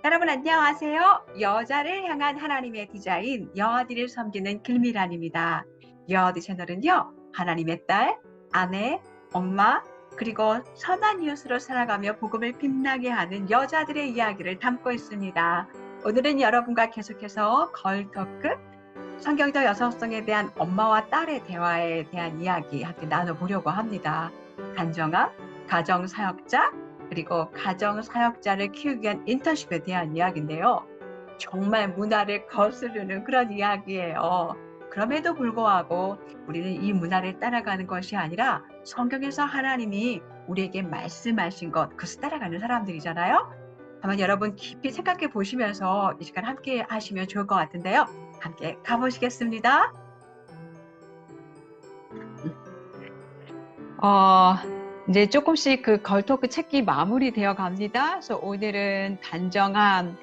여러분 안녕하세요. 여자를 향한 하나님의 디자인, 여아디를 섬기는 길미란입니다. 여아디 채널은요, 하나님의 딸, 아내, 엄마, 그리고 선한 이웃으로 살아가며 복음을 빛나게 하는 여자들의 이야기를 담고 있습니다. 오늘은 여러분과 계속해서 걸터크, 성경적 여성성에 대한 엄마와 딸의 대화에 대한 이야기 함께 나눠보려고 합니다. 간정함, 가정사역자, 그리고 가정사역자를 키우기 위한 인턴십에 대한 이야기인데요. 정말 문화를 거스르는 그런 이야기예요. 그럼에도 불구하고 우리는 이 문화를 따라가는 것이 아니라 성경에서 하나님이 우리에게 말씀하신 것, 그것을 따라가는 사람들이잖아요. 한번 여러분 깊이 생각해 보시면서 이 시간 함께 하시면 좋을 것 같은데요. 함께 가보시겠습니다. 어, 이제 조금씩 그 걸토크 책이 마무리되어 갑니다. 그래서 오늘은 단정함,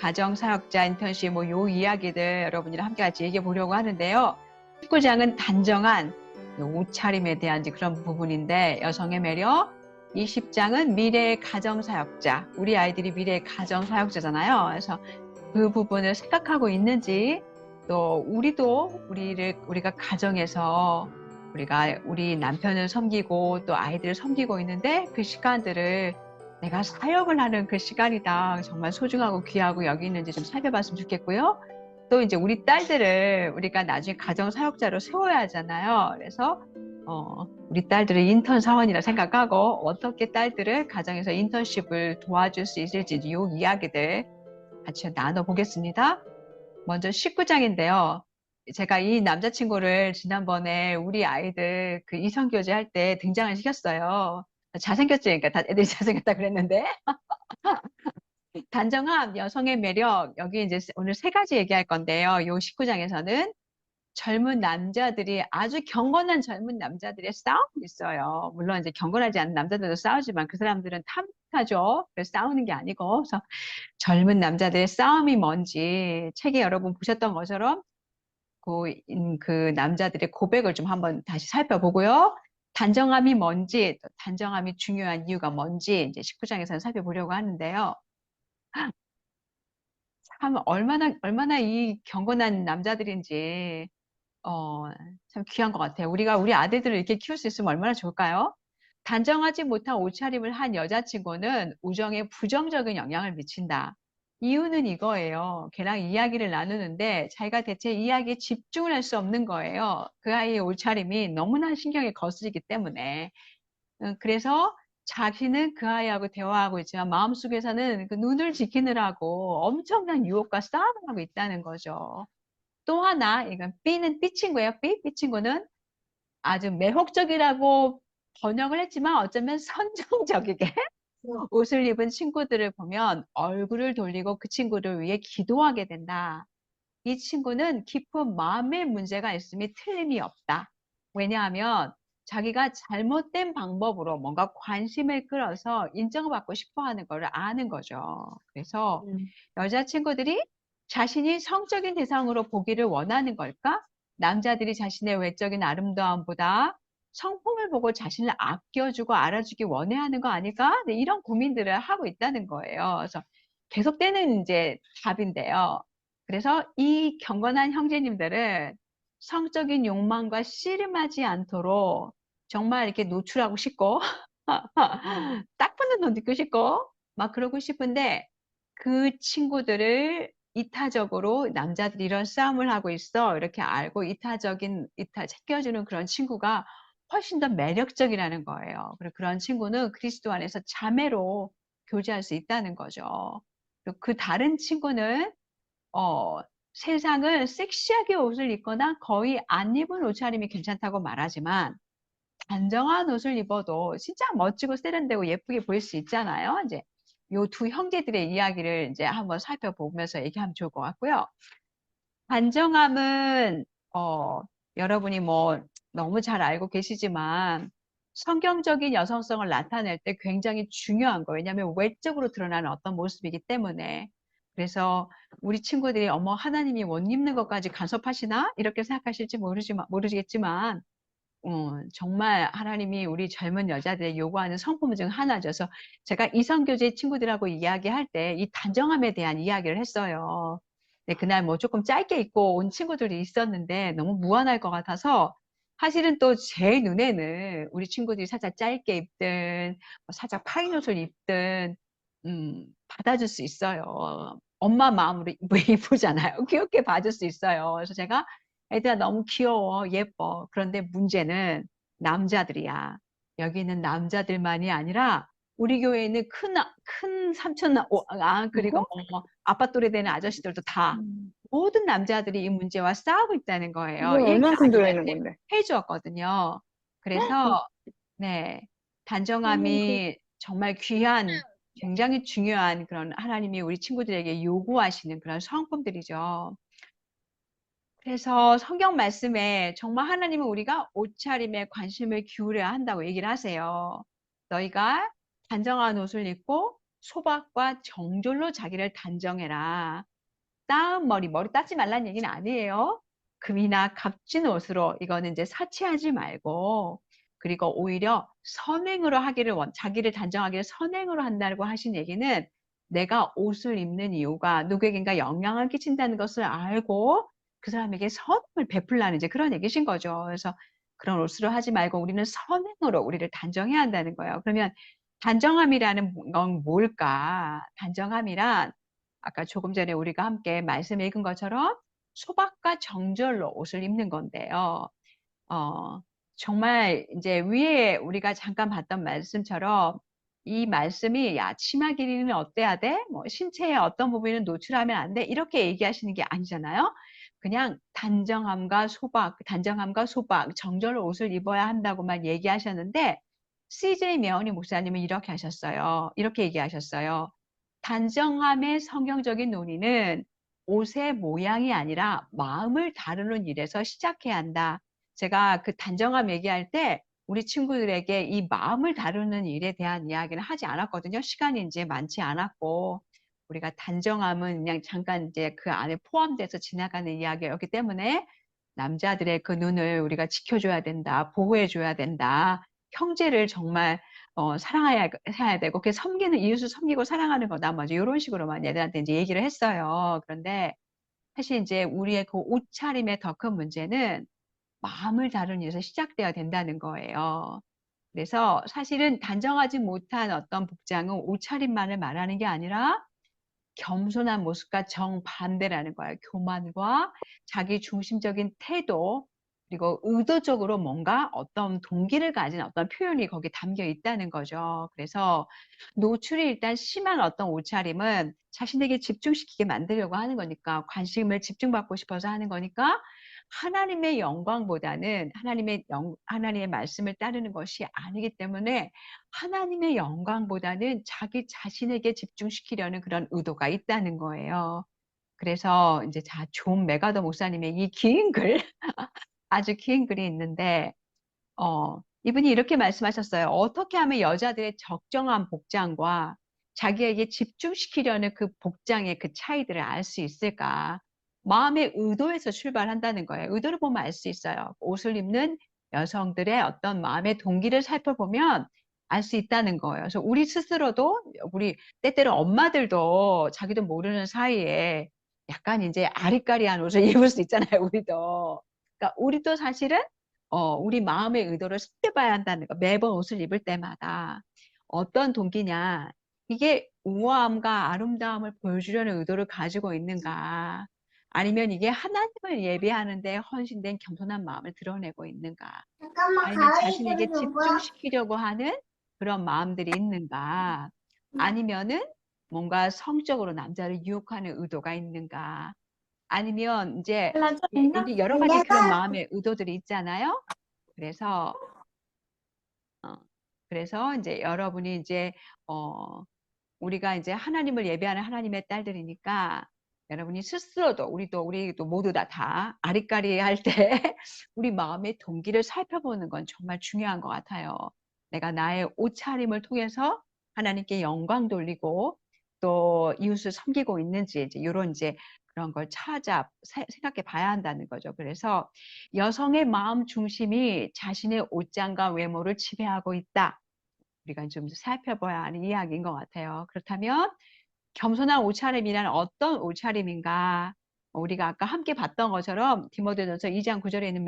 가정사역자 인턴십 요 이야기들 여러분이랑 함께 같이 얘기해 보려고 하는데요. 19장은 단정한 옷차림에 대한 이제 그런 부분인데 여성의 매력, 20장은 미래의 가정사역자, 우리 아이들이 미래의 가정사역자잖아요. 그래서 그 부분을 생각하고 있는지 또 우리가 가정에서 우리가 우리 남편을 섬기고 또 아이들을 섬기고 있는데 그 시간들을 내가 사역을 하는 그 시간이다. 정말 소중하고 귀하고 여기는지 좀 살펴봤으면 좋겠고요. 또 이제 우리 딸들을 우리가 나중에 가정 사역자로 세워야 하잖아요. 그래서 우리 딸들을 인턴 사원이라 생각하고 어떻게 딸들을 가정에서 인턴십을 도와줄 수 있을지 이 이야기들 같이 나눠보겠습니다. 먼저 19장인데요. 제가 이 남자친구를 지난번에 우리 아이들 그 이성교제 할 때 등장을 시켰어요. 잘생겼지? 그러니까 다 애들이 잘생겼다 그랬는데. 단정함, 여성의 매력, 여기 이제 오늘 세 가지 얘기할 건데요. 요 19장에서는 젊은 남자들이 아주 경건한 젊은 남자들의 싸움이 있어요. 물론 이제 경건하지 않은 남자들도 싸우지만 그 사람들은 탐욕하죠. 그래서 싸우는 게 아니고. 그래서 젊은 남자들의 싸움이 뭔지 책에 여러분 보셨던 것처럼 그 남자들의 고백을 좀 한번 다시 살펴보고요. 단정함이 뭔지, 또 단정함이 중요한 이유가 뭔지 이제 19장에서는 살펴보려고 하는데요. 참 얼마나 이 경건한 남자들인지 참 귀한 것 같아요. 우리가 우리 아들들을 이렇게 키울 수 있으면 얼마나 좋을까요? 단정하지 못한 옷차림을 한 여자친구는 우정에 부정적인 영향을 미친다. 이유는 이거예요. 걔랑 이야기를 나누는데 자기가 대체 이야기에 집중을 할 수 없는 거예요. 그 아이의 옷차림이 너무나 신경에 거슬리기 때문에. 그래서 자신은 그 아이하고 대화하고 있지만 마음속에서는 그 눈을 지키느라고 엄청난 유혹과 싸움을 하고 있다는 거죠. 또 하나, 이건 B는 B 친구예요. B 친구는 아주 매혹적이라고 번역을 했지만 어쩌면 선정적이게 옷을 입은 친구들을 보면 얼굴을 돌리고 그 친구를 위해 기도하게 된다. 이 친구는 깊은 마음의 문제가 있음이 틀림이 없다. 왜냐하면 자기가 잘못된 방법으로 뭔가 관심을 끌어서 인정받고 싶어 하는 걸 아는 거죠. 그래서 여자친구들이 자신이 성적인 대상으로 보기를 원하는 걸까? 남자들이 자신의 외적인 아름다움보다 성품을 보고 자신을 아껴주고 알아주기 원해하는 거 아닐까? 네, 이런 고민들을 하고 있다는 거예요. 그래서 계속되는 이제 답인데요. 그래서 이 경건한 형제님들은 성적인 욕망과 씨름하지 않도록 정말 이렇게 노출하고 싶고 딱 붙는 돈 듣고 싶고 막 그러고 싶은데 그 친구들을 이타적으로 남자들이 이런 싸움을 하고 있어 이렇게 알고 이타 챙겨주는 그런 친구가 훨씬 더 매력적이라는 거예요. 그리고 그런 친구는 그리스도 안에서 자매로 교제할 수 있다는 거죠. 그 다른 친구는 어, 세상을 섹시하게 옷을 입거나 거의 안 입은 옷차림이 괜찮다고 말하지만 단정한 옷을 입어도 진짜 멋지고 세련되고 예쁘게 보일 수 있잖아요. 이제 요 두 형제들의 이야기를 이제 한번 살펴보면서 얘기하면 좋을 것 같고요. 단정함은 여러분이 뭐 너무 잘 알고 계시지만 성경적인 여성성을 나타낼 때 굉장히 중요한 거예요. 왜냐하면 외적으로 드러나는 어떤 모습이기 때문에. 그래서 우리 친구들이 어머 하나님이 옷 입는 것까지 간섭하시나? 이렇게 생각하실지 모르겠지만 정말 하나님이 우리 젊은 여자들의 요구하는 성품 중 하나죠. 그래서 제가 이성교제 친구들하고 이야기할 때 이 단정함에 대한 이야기를 했어요. 네, 그날 뭐 조금 짧게 입고 온 친구들이 있었는데 너무 무안할 것 같아서 사실은 또 제 눈에는 우리 친구들이 살짝 짧게 입든 뭐 살짝 파인 옷을 입든 받아줄 수 있어요. 엄마 마음으로 이쁘잖아요. 귀엽게 봐줄 수 있어요. 그래서 제가 애들아 너무 귀여워, 예뻐. 그런데 문제는 남자들이야. 여기는 남자들만이 아니라 우리 교회에는 큰 삼촌, 그리고 이거? 뭐 아빠 또래 되는 아저씨들도 다 모든 남자들이 이 문제와 싸우고 있다는 거예요. 이건 이 얘기를 얼만큼 들어있는 아내한테 건데? 해주었거든요. 그래서 네, 단정함이 정말 귀한, 굉장히 중요한 그런 하나님이 우리 친구들에게 요구하시는 그런 성품들이죠. 그래서 성경 말씀에 정말 하나님은 우리가 옷차림에 관심을 기울여야 한다고 얘기를 하세요. 너희가 단정한 옷을 입고 소박과 정절로 자기를 단정해라. 머리 닦지 말라는 얘기는 아니에요. 금이나 값진 옷으로 이거는 이제 사치하지 말고, 그리고 오히려 선행으로 자기를 단정하기를 선행으로 한다고 하신 얘기는 내가 옷을 입는 이유가 누구에겐가 영향을 끼친다는 것을 알고 그 사람에게 선행을 베풀라는 이제 그런 얘기신 거죠. 그래서 그런 옷으로 하지 말고 우리는 선행으로 우리를 단정해야 한다는 거예요. 그러면 단정함이라는 건 뭘까? 단정함이란 아까 조금 전에 우리가 함께 말씀 읽은 것처럼 소박과 정절로 옷을 입는 건데요. 어, 정말 이제 위에 우리가 잠깐 봤던 말씀처럼 이 말씀이 야, 치마 길이는 어때야 돼? 뭐 신체의 어떤 부분은 노출하면 안 돼? 이렇게 얘기하시는 게 아니잖아요. 그냥 단정함과 소박, 정절로 옷을 입어야 한다고만 얘기하셨는데 CJ 명언이 목사님은 이렇게 하셨어요. 이렇게 얘기하셨어요. 단정함의 성경적인 논의는 옷의 모양이 아니라 마음을 다루는 일에서 시작해야 한다. 제가 그 단정함 얘기할 때 우리 친구들에게 이 마음을 다루는 일에 대한 이야기는 하지 않았거든요. 시간이 이제 많지 않았고 우리가 단정함은 그냥 잠깐 이제 그 안에 포함돼서 지나가는 이야기였기 때문에 남자들의 그 눈을 우리가 지켜줘야 된다, 보호해줘야 된다. 형제를 정말 사랑해야 되고, 그 섬기는 이웃을 섬기고 사랑하는 거다. 뭐 이런 식으로만 얘들한테 이제 얘기를 했어요. 그런데 사실 이제 우리의 그 옷차림의 더 큰 문제는 마음을 다루는 일에서 시작돼야 된다는 거예요. 그래서 사실은 단정하지 못한 어떤 복장은 옷차림만을 말하는 게 아니라 겸손한 모습과 정반대라는 거예요. 교만과 자기 중심적인 태도, 그리고 의도적으로 뭔가 어떤 동기를 가진 어떤 표현이 거기에 담겨 있다는 거죠. 그래서 노출이 일단 심한 어떤 옷차림은 자신에게 집중시키게 만들려고 하는 거니까, 관심을 집중받고 싶어서 하는 거니까, 하나님의 영광보다는 하나님의 말씀을 따르는 것이 아니기 때문에 하나님의 영광보다는 자기 자신에게 집중시키려는 그런 의도가 있다는 거예요. 그래서 이제 존 메가더 목사님의 이 긴 글, 아주 긴 글이 있는데, 이분이 이렇게 말씀하셨어요. 어떻게 하면 여자들의 적정한 복장과 자기에게 집중시키려는 그 복장의 그 차이들을 알 수 있을까? 마음의 의도에서 출발한다는 거예요. 의도를 보면 알 수 있어요. 옷을 입는 여성들의 어떤 마음의 동기를 살펴보면 알 수 있다는 거예요. 그래서 우리 스스로도, 우리 때때로 엄마들도 자기도 모르는 사이에 약간 이제 아리까리한 옷을 입을 수 있잖아요, 우리도. 그러니까 우리도 사실은 우리 마음의 의도를 살펴봐야 한다는 거. 매번 옷을 입을 때마다 어떤 동기냐. 이게 우아함과 아름다움을 보여주려는 의도를 가지고 있는가. 아니면 이게 하나님을 예배하는데 헌신된 겸손한 마음을 드러내고 있는가. 잠깐만, 아니면 가위 자신에게 좀 줘봐. 집중시키려고 하는 그런 마음들이 있는가. 아니면은 뭔가 성적으로 남자를 유혹하는 의도가 있는가. 아니면 이제 잘라줘, 있나? 여러 가지 그런 내가 마음의 의도들이 있잖아요. 그래서 어, 그래서 이제 여러분이 이제 우리가 이제 하나님을 예배하는 하나님의 딸들이니까 여러분이 스스로도 우리도 모두 다 아리까리할 때 우리 마음의 동기를 살펴보는 건 정말 중요한 것 같아요. 내가 나의 옷차림을 통해서 하나님께 영광 돌리고 또 이웃을 섬기고 있는지 이제 요런 이제 그런 걸 생각해 봐야 한다는 거죠. 그래서 여성의 마음 중심이 자신의 옷장과 외모를 지배하고 있다. 우리가 좀 살펴봐야 하는 이야기인 것 같아요. 그렇다면 겸손한 옷차림이란 어떤 옷차림인가? 우리가 아까 함께 봤던 것처럼 디모데전서 2장 9절에 있는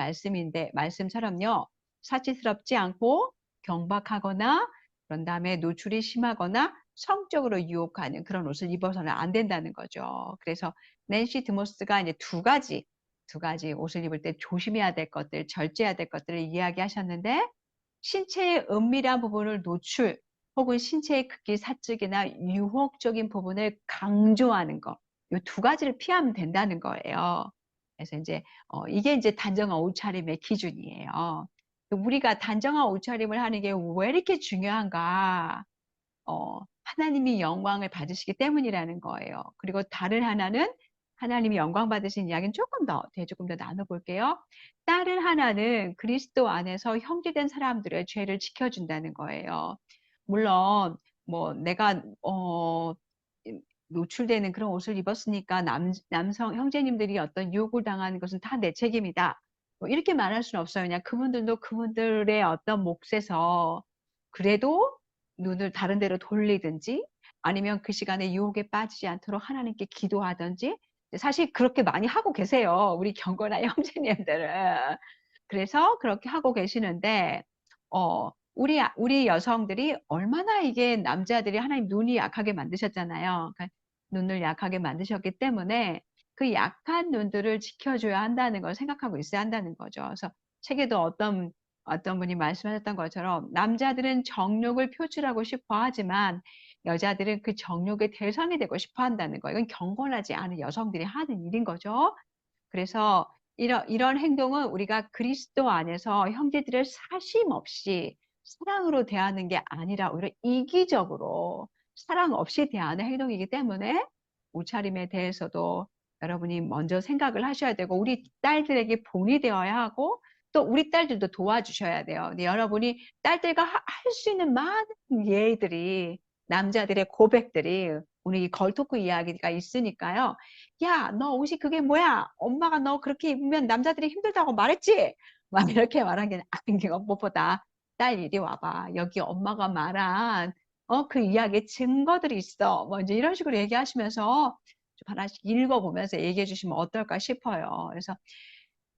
말씀처럼요. 사치스럽지 않고 경박하거나 그런 다음에 노출이 심하거나 성적으로 유혹하는 그런 옷을 입어서는 안 된다는 거죠. 그래서 낸시 드모스가 이제 두 가지 옷을 입을 때 조심해야 될 것들, 절제해야 될 것들을 이야기하셨는데 신체의 은밀한 부분을 노출 혹은 신체의 극히 사적이나 유혹적인 부분을 강조하는 거. 이 두 가지를 피하면 된다는 거예요. 그래서 이제 이게 이제 단정한 옷차림의 기준이에요. 우리가 단정한 옷차림을 하는 게 왜 이렇게 중요한가? 하나님이 영광을 받으시기 때문이라는 거예요. 그리고 다른 하나는 하나님이 영광 받으신 이야기는 조금 더 나눠볼게요. 다른 하나는 그리스도 안에서 형제된 사람들의 죄를 지켜준다는 거예요. 물론 뭐 내가 노출되는 그런 옷을 입었으니까 남성 형제님들이 어떤 유혹을 당하는 것은 다 내 책임이다. 뭐 이렇게 말할 수는 없어요. 그냥 그분들도 그분들의 어떤 몫에서 그래도 눈을 다른 데로 돌리든지 아니면 그 시간에 유혹에 빠지지 않도록 하나님께 기도하든지 사실 그렇게 많이 하고 계세요. 우리 경건한 형제님들은. 그래서 그렇게 하고 계시는데 우리 여성들이 얼마나 이게 남자들이 하나님 눈이 약하게 만드셨잖아요. 그러니까 눈을 약하게 만드셨기 때문에 그 약한 눈들을 지켜줘야 한다는 걸 생각하고 있어야 한다는 거죠. 그래서 책에도 어떤 분이 말씀하셨던 것처럼 남자들은 정욕을 표출하고 싶어 하지만 여자들은 그 정욕의 대상이 되고 싶어 한다는 거예요. 이건 경건하지 않은 여성들이 하는 일인 거죠. 그래서 이런 행동은 우리가 그리스도 안에서 형제들을 사심 없이 사랑으로 대하는 게 아니라 오히려 이기적으로 사랑 없이 대하는 행동이기 때문에 옷차림에 대해서도 여러분이 먼저 생각을 하셔야 되고 우리 딸들에게 본이 되어야 하고 또 우리 딸들도 도와주셔야 돼요. 근데 여러분이 딸들과 할 수 있는 많은 예들이 남자들의 고백들이 오늘 이 걸토크 이야기가 있으니까요. 야, 너 옷이 그게 뭐야? 엄마가 너 그렇게 입으면 남자들이 힘들다고 말했지? 막 이렇게 말한 게 아닌 무엇보다 딸 이리 와봐. 여기 엄마가 말한 그 이야기에 증거들이 있어. 뭐 이제 이런 식으로 얘기하시면서 좀 하나씩 읽어보면서 얘기해 주시면 어떨까 싶어요. 그래서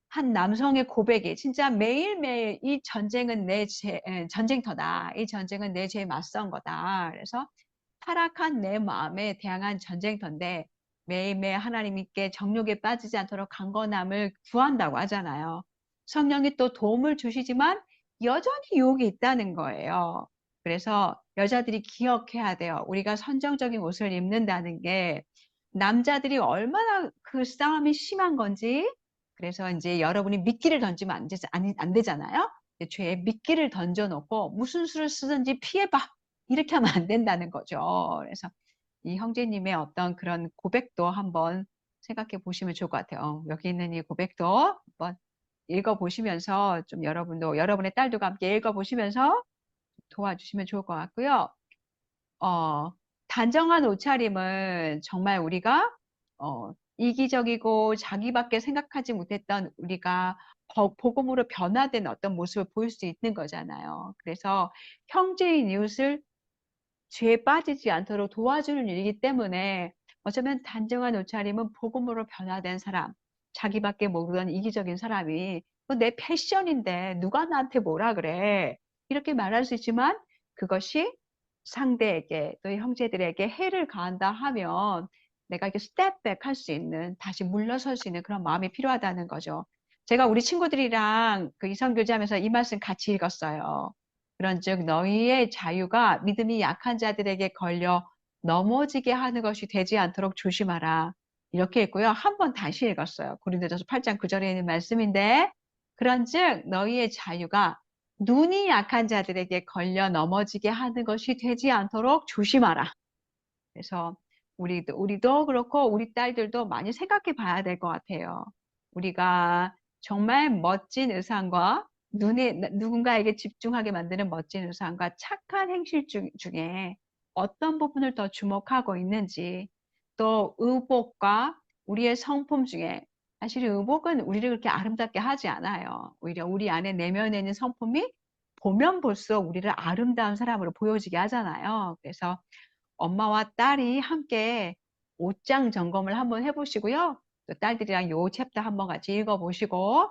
한 남성의 고백이 진짜 매일매일 이 전쟁은 전쟁터다. 이 전쟁은 내 죄에 맞선 거다. 그래서 타락한 내 마음에 대항한 전쟁터인데 매일매일 하나님께 정욕에 빠지지 않도록 강건함을 구한다고 하잖아요. 성령이 또 도움을 주시지만 여전히 유혹이 있다는 거예요. 그래서 여자들이 기억해야 돼요. 우리가 선정적인 옷을 입는다는 게 남자들이 얼마나 그 싸움이 심한 건지 그래서 이제 여러분이 미끼를 던지면 안 되잖아요. 죄에 미끼를 던져놓고 무슨 수를 쓰든지 피해봐. 이렇게 하면 안 된다는 거죠. 그래서 이 형제님의 어떤 그런 고백도 한번 생각해 보시면 좋을 것 같아요. 여기 있는 이 고백도 한번 읽어보시면서 좀 여러분의 딸도 함께 읽어보시면서 도와주시면 좋을 것 같고요. 어, 단정한 옷차림은 정말 우리가 이기적이고 자기밖에 생각하지 못했던 우리가 복음으로 변화된 어떤 모습을 보일 수 있는 거잖아요. 그래서 형제인 이웃을 죄에 빠지지 않도록 도와주는 일이기 때문에 어쩌면 단정한 옷차림은 복음으로 변화된 사람, 자기밖에 모르던 이기적인 사람이 내 패션인데 누가 나한테 뭐라 그래? 이렇게 말할 수 있지만 그것이 상대에게 또 형제들에게 해를 가한다 하면 내가 이렇게 스텝백 할 수 있는 다시 물러설 수 있는 그런 마음이 필요하다는 거죠. 제가 우리 친구들이랑 그 이성교제하면서 이 말씀 같이 읽었어요. 그런즉 너희의 자유가 믿음이 약한 자들에게 걸려 넘어지게 하는 것이 되지 않도록 조심하라. 이렇게 했고요. 한 번 다시 읽었어요. 고린도전서 8장 9절에 있는 말씀인데 그런즉 너희의 자유가 눈이 약한 자들에게 걸려 넘어지게 하는 것이 되지 않도록 조심하라. 그래서 우리도 그렇고 우리 딸들도 많이 생각해 봐야 될 것 같아요. 우리가 정말 멋진 의상과 누군가에게 집중하게 만드는 멋진 의상과 착한 행실 중에 어떤 부분을 더 주목하고 있는지, 또 의복과 우리의 성품 중에 사실 의복은 우리를 그렇게 아름답게 하지 않아요. 오히려 우리 안에 내면에 있는 성품이 보면 볼수록 우리를 아름다운 사람으로 보여지게 하잖아요. 그래서 엄마와 딸이 함께 옷장 점검을 한번 해보시고요. 또 딸들이랑 요 챕터 한번 같이 읽어보시고,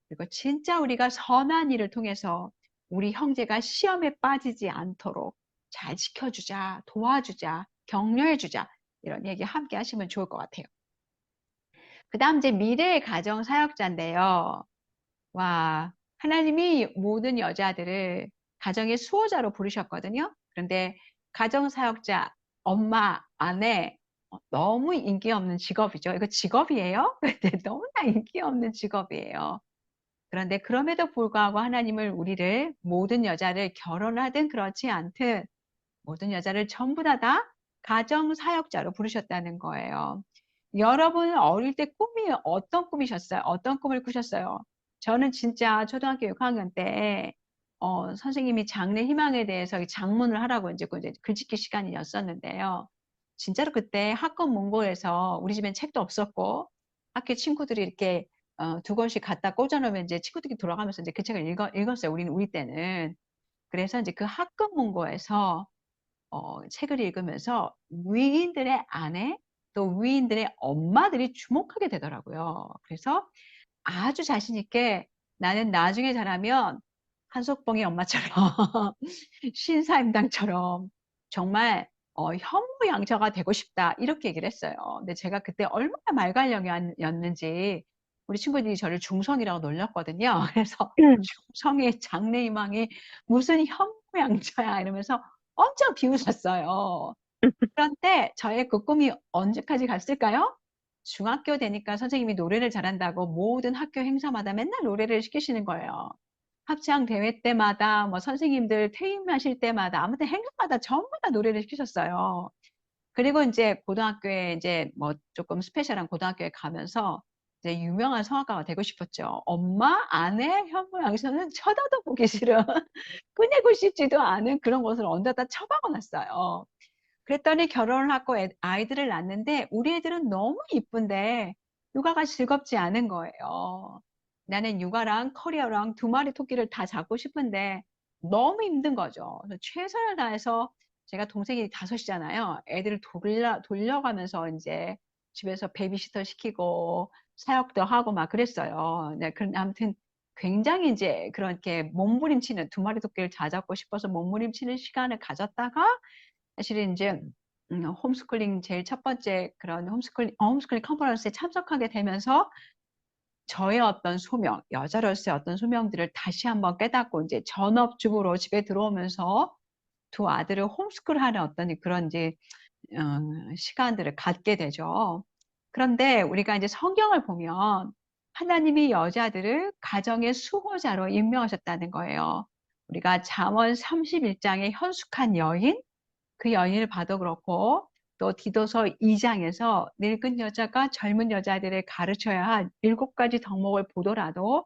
그리고 진짜 우리가 선한 일을 통해서 우리 형제가 시험에 빠지지 않도록 잘 지켜주자, 도와주자, 격려해주자, 이런 얘기 함께 하시면 좋을 것 같아요. 그 다음 이제 미래의 가정 사역자인데요. 와, 하나님이 모든 여자들을 가정의 수호자로 부르셨거든요. 그런데 가정 사역자, 엄마, 아내, 너무 인기 없는 직업이죠. 이거 직업이에요? 근데 너무나 인기 없는 직업이에요. 그런데 그럼에도 불구하고 하나님을 우리를 모든 여자를 결혼하든 그렇지 않든 모든 여자를 전부 다 가정 사역자로 부르셨다는 거예요. 여러분 어릴 때 꿈이 어떤 꿈이셨어요? 어떤 꿈을 꾸셨어요? 저는 진짜 초등학교 6학년 때 선생님이 장래 희망에 대해서 장문을 하라고 이제 글짓기 시간이었었는데요. 진짜로 그때 학급 문고에서 우리 집엔 책도 없었고 학교 친구들이 이렇게 두 권씩 갖다 꽂아놓으면 이제 친구들이 돌아가면서 이제 그 책을 읽었어요. 우리 때는. 그래서 이제 그 학급 문고에서 책을 읽으면서 위인들의 아내, 또 위인들의 엄마들이 주목하게 되더라고요. 그래서 아주 자신 있게 나는 나중에 자라면 한석봉의 엄마처럼 신사임당처럼 정말 현모양처가 되고 싶다 이렇게 얘기를 했어요. 근데 제가 그때 얼마나 말갈량이었는지 우리 친구들이 저를 중성이라고 놀렸거든요. 그래서 중성의 장래희망이 무슨 현모양처야 이러면서 엄청 비웃었어요. 그런데 저의 그 꿈이 언제까지 갔을까요? 중학교 되니까 선생님이 노래를 잘한다고 모든 학교 행사마다 맨날 노래를 시키시는 거예요. 합창 대회 때마다 뭐 선생님들 퇴임하실 때마다 아무튼 행사마다 전부 다 노래를 시키셨어요. 그리고 이제 고등학교에 이제 뭐 조금 스페셜한 고등학교에 가면서 이제 유명한 성악가가 되고 싶었죠. 엄마, 아내, 현모, 양서는 쳐다도 보기 싫은 꺼내고 싶지도 않은 그런 것을 언제다 처박아 놨어요. 그랬더니 결혼을 하고 아이들을 낳는데 우리 애들은 너무 이쁜데 육아가 즐겁지 않은 거예요. 나는 육아랑 커리어랑 두 마리 토끼를 다 잡고 싶은데 너무 힘든 거죠. 그래서 최선을 다해서 제가 동생이 다섯이잖아요. 애들을 돌려가면서 이제 집에서 베이비시터 시키고 사역도 하고 막 그랬어요. 네, 아무튼 굉장히 이제 그렇게 몸부림치는 두 마리 토끼를 다 잡고 싶어서 몸부림치는 시간을 가졌다가 사실은 이제 홈스쿨링 제일 첫 번째 그런 홈스쿨링 컨퍼런스에 참석하게 되면서 저의 어떤 소명, 여자로서의 어떤 소명들을 다시 한번 깨닫고 이제 전업주부로 집에 들어오면서 두 아들을 홈스쿨하는 어떤 그런 이제 시간들을 갖게 되죠. 그런데 우리가 이제 성경을 보면 하나님이 여자들을 가정의 수호자로 임명하셨다는 거예요. 우리가 잠언 31장의 현숙한 여인, 그 여인을 봐도 그렇고 또 디도서 2장에서 늙은 여자가 젊은 여자들을 가르쳐야 할 7가지 덕목을 보더라도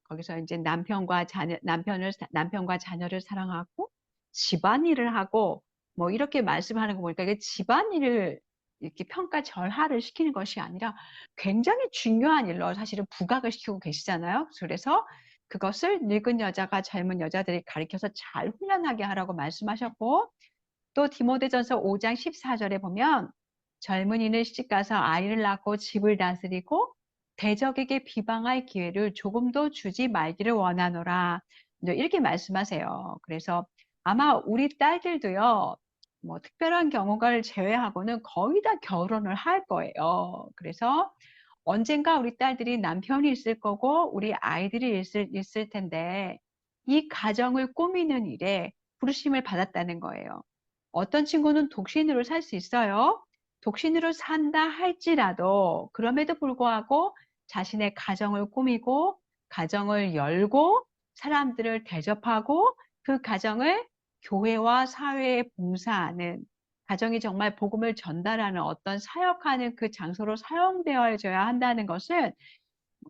거기서 이제 남편과 자녀를 사랑하고 집안일을 하고 뭐 이렇게 말씀하는 거 보니까 이게 집안일을 이렇게 평가절하를 시키는 것이 아니라 굉장히 중요한 일로 사실은 부각을 시키고 계시잖아요. 그래서 그것을 늙은 여자가 젊은 여자들이 가르쳐서 잘 훈련하게 하라고 말씀하셨고 또 디모데전서 5장 14절에 보면 젊은이는 시집가서 아이를 낳고 집을 다스리고 대적에게 비방할 기회를 조금도 주지 말기를 원하노라. 이렇게 말씀하세요. 그래서 아마 우리 딸들도요, 뭐 특별한 경우를 제외하고는 거의 다 결혼을 할 거예요. 그래서 언젠가 우리 딸들이 남편이 있을 거고 우리 아이들이 있을 텐데 이 가정을 꾸미는 일에 부르심을 받았다는 거예요. 어떤 친구는 독신으로 살 수 있어요. 독신으로 산다 할지라도 그럼에도 불구하고 자신의 가정을 꾸미고 가정을 열고 사람들을 대접하고 그 가정을 교회와 사회에 봉사하는 가정이 정말 복음을 전달하는 어떤 사역하는 그 장소로 사용되어져야 한다는 것은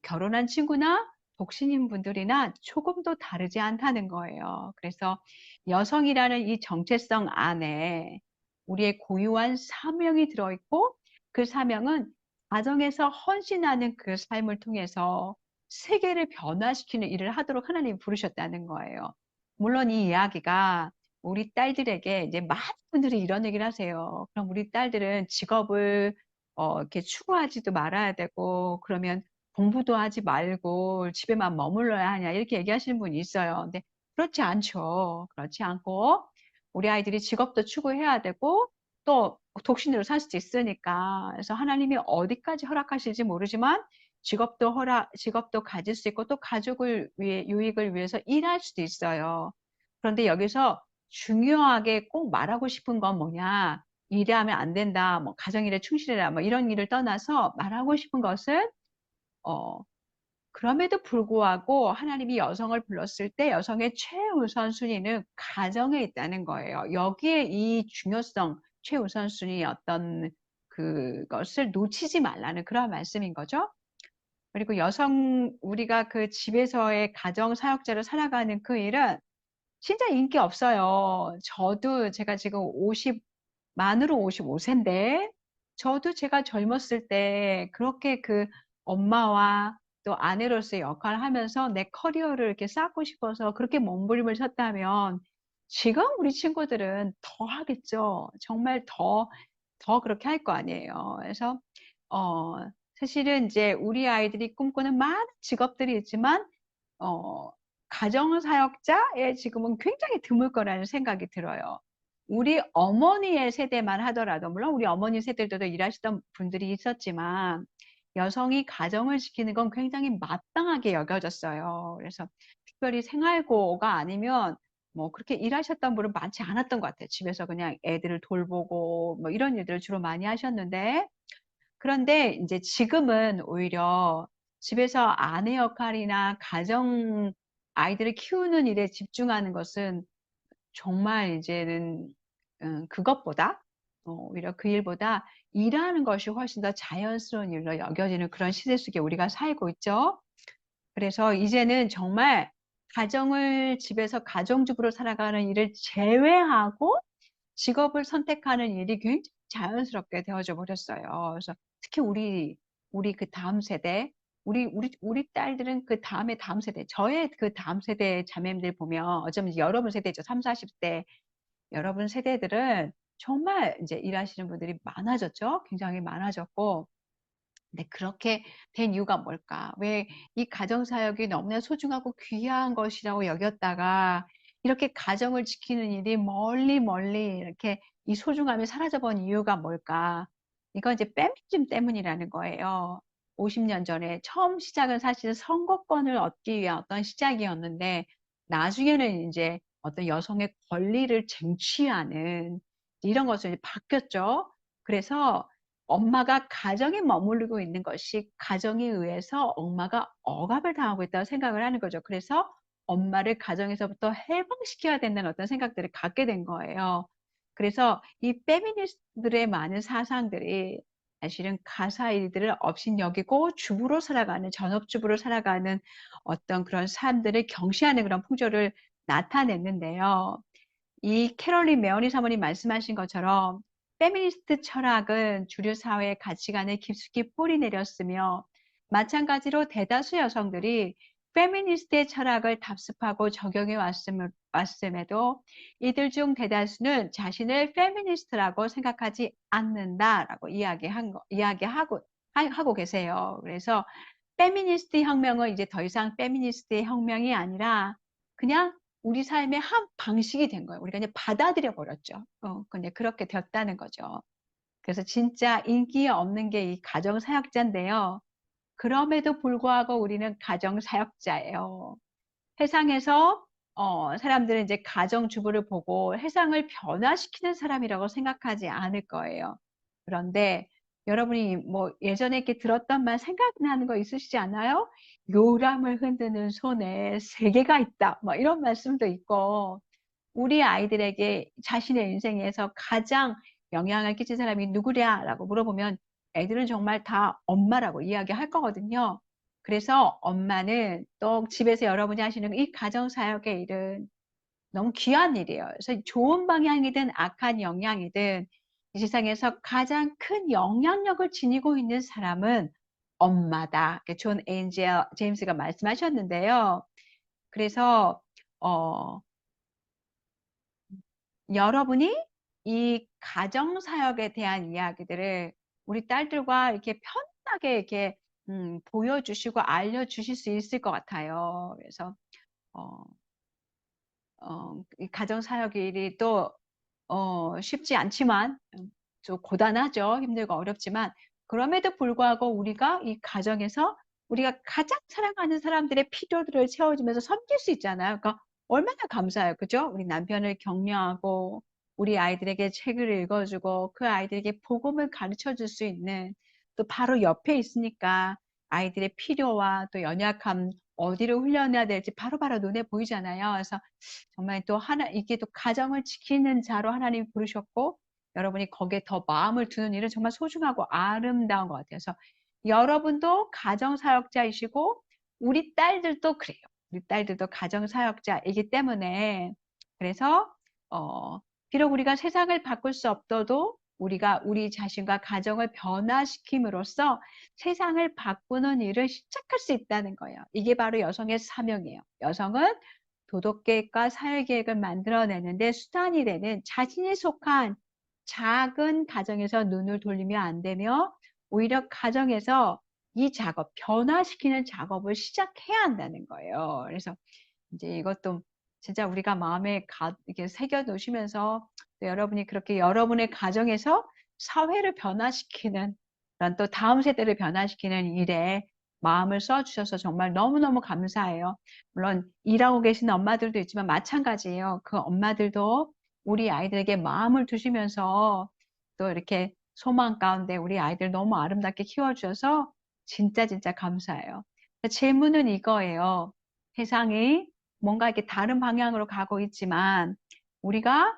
결혼한 친구나 독신인 분들이나 조금도 다르지 않다는 거예요. 그래서 여성이라는 이 정체성 안에 우리의 고유한 사명이 들어있고 그 사명은 가정에서 헌신하는 그 삶을 통해서 세계를 변화시키는 일을 하도록 하나님이 부르셨다는 거예요. 물론 이 이야기가 우리 딸들에게 이제 많은 분들이 이런 얘기를 하세요. 그럼 우리 딸들은 직업을 이렇게 추구하지도 말아야 되고 그러면 공부도 하지 말고 집에만 머물러야 하냐 이렇게 얘기하시는 분이 있어요. 근데 그렇지 않죠. 그렇지 않고 우리 아이들이 직업도 추구해야 되고 또 독신으로 살 수도 있으니까. 그래서 하나님이 어디까지 허락하실지 모르지만 직업도 가질 수 있고 또 가족을 위해 유익을 위해서 일할 수도 있어요. 그런데 여기서 중요하게 꼭 말하고 싶은 건 뭐냐? 일하면 안 된다. 뭐 가정일에 충실해라. 뭐 이런 일을 떠나서 말하고 싶은 것은 어 그럼에도 불구하고 하나님이 여성을 불렀을 때 여성의 최우선순위는 가정에 있다는 거예요. 여기에 이 중요성, 최우선순위의 어떤 그것을 놓치지 말라는 그런 말씀인 거죠. 그리고 우리가 그 집에서의 가정 사역자로 살아가는 그 일은 진짜 인기 없어요. 제가 지금 만으로 55세인데, 저도 제가 젊었을 때 그렇게 그 엄마와 또 아내로서의 역할을 하면서 내 커리어를 이렇게 쌓고 싶어서 그렇게 몸부림을 쳤다면, 지금 우리 친구들은 더 하겠죠. 정말 더 그렇게 할 거 아니에요. 그래서, 어, 사실은 이제 우리 아이들이 꿈꾸는 많은 직업들이 있지만, 어, 가정사역자에 지금은 굉장히 드물 거라는 생각이 들어요. 우리 어머니의 세대만 하더라도, 물론 우리 어머니 세대들도 일하시던 분들이 있었지만, 여성이 가정을 지키는 건 굉장히 마땅하게 여겨졌어요. 그래서 특별히 생활고가 아니면 뭐 그렇게 일하셨던 분은 많지 않았던 것 같아요. 집에서 그냥 애들을 돌보고 뭐 이런 일들을 주로 많이 하셨는데, 그런데 이제 지금은 오히려 집에서 아내 역할이나 아이들을 키우는 일에 집중하는 것은 정말 이제는 그것보다 오히려 그 일보다 일하는 것이 훨씬 더 자연스러운 일로 여겨지는 그런 시대 속에 우리가 살고 있죠. 그래서 이제는 정말 집에서 가정주부로 살아가는 일을 제외하고 직업을 선택하는 일이 굉장히 자연스럽게 되어져 버렸어요. 그래서 특히 우리 그 다음 세대, 우리 딸들은 그 다음 세대, 저의 그 다음 세대 자매들 보면 어쩌면 여러분 세대죠. 3, 40대 여러분 세대들은 정말 이제 일하시는 분들이 많아졌죠. 굉장히 많아졌고, 근데 그렇게 된 이유가 뭘까? 왜 이 가정사역이 너무나 소중하고 귀한 것이라고 여겼다가 이렇게 가정을 지키는 일이 멀리 멀리 이렇게 이 소중함이 사라져본 이유가 뭘까? 이건 이제 페미니즘 때문이라는 거예요. 50년 전에 처음 시작은 사실 선거권을 얻기 위한 어떤 시작이었는데 나중에는 이제 어떤 여성의 권리를 쟁취하는 이런 것으로 이제 바뀌었죠. 그래서 엄마가 가정에 머무르고 있는 것이 가정에 의해서 엄마가 억압을 당하고 있다고 생각을 하는 거죠. 그래서 엄마를 가정에서부터 해방시켜야 된다는 어떤 생각들을 갖게 된 거예요. 그래서 이 페미니스트들의 많은 사상들이 사실은 가사 일들을 업신여기고 전업주부로 살아가는 어떤 그런 삶들을 경시하는 그런 풍조를 나타냈는데요. 이 캐롤린 메어리 사모님 말씀하신 것처럼 페미니스트 철학은 주류 사회의 가치관에 깊숙이 뿌리 내렸으며 마찬가지로 대다수 여성들이 페미니스트의 철학을 답습하고 적용해 왔음에도 이들 중 대다수는 자신을 페미니스트라고 생각하지 않는다라고 하고 계세요. 그래서 페미니스트 혁명은 이제 더 이상 페미니스트의 혁명이 아니라 그냥 우리 삶의 한 방식이 된 거예요. 우리가 이제 받아들여 버렸죠. 근데 그렇게 되었다는 거죠. 그래서 진짜 인기 없는 게 이 가정 사역자인데요. 그럼에도 불구하고 우리는 가정 사역자예요. 세상에서 사람들은 이제 가정주부를 보고 세상을 변화시키는 사람이라고 생각하지 않을 거예요. 그런데 여러분이 뭐 예전에 이렇게 들었던 말 생각나는 거 있으시지 않아요? 요람을 흔드는 손에 세계가 있다. 뭐 이런 말씀도 있고 우리 아이들에게 자신의 인생에서 가장 영향을 끼친 사람이 누구랴라고 물어보면 애들은 정말 다 엄마라고 이야기할 거거든요. 그래서 엄마는 또 집에서 여러분이 하시는 이 가정사역의 일은 너무 귀한 일이에요. 그래서 좋은 방향이든 악한 영향이든 이 세상에서 가장 큰 영향력을 지니고 있는 사람은 엄마다. 존 에인젤 제임스가 말씀하셨는데요. 그래서 어 여러분이 이 가정 사역에 대한 이야기들을 우리 딸들과 이렇게 편하게 이렇게 보여주시고 알려주실 수 있을 것 같아요. 그래서 어 이 가정 사역 일이 또 쉽지 않지만 좀 고단하죠. 힘들고 어렵지만 그럼에도 불구하고 우리가 이 가정에서 우리가 가장 사랑하는 사람들의 필요들을 채워주면서 섬길 수 있잖아요. 그러니까 얼마나 감사해요. 그죠? 우리 남편을 격려하고 우리 아이들에게 책을 읽어주고 그 아이들에게 복음을 가르쳐 줄 수 있는 또 바로 옆에 있으니까 아이들의 필요와 또 연약함 어디를 훈련해야 될지 바로바로 눈에 보이잖아요. 그래서 정말 또 이게 또 가정을 지키는 자로 하나님이 부르셨고 여러분이 거기에 더 마음을 두는 일은 정말 소중하고 아름다운 것 같아요. 그래서 여러분도 가정 사역자이시고 우리 딸들도 그래요. 우리 딸들도 가정 사역자이기 때문에 그래서 어 비록 우리가 세상을 바꿀 수 없어도 우리가 우리 자신과 가정을 변화시킴으로써 세상을 바꾸는 일을 시작할 수 있다는 거예요. 이게 바로 여성의 사명이에요. 여성은 도덕계획과 사회계획을 만들어내는데 수단이 되는 자신이 속한 작은 가정에서 눈을 돌리면 안 되며 오히려 가정에서 이 작업, 변화시키는 작업을 시작해야 한다는 거예요. 그래서 이제 이것도 진짜 우리가 마음에 이렇게 새겨 놓으시면서 또 여러분이 그렇게 여러분의 가정에서 사회를 변화시키는 그런 또 다음 세대를 변화시키는 일에 마음을 써 주셔서 정말 너무너무 감사해요. 물론 일하고 계시는 엄마들도 있지만 마찬가지예요. 그 엄마들도 우리 아이들에게 마음을 두시면서 또 이렇게 소망 가운데 우리 아이들 너무 아름답게 키워 주셔서 진짜 감사해요. 질문은 이거예요. 세상이 뭔가 이렇게 다른 방향으로 가고 있지만 우리가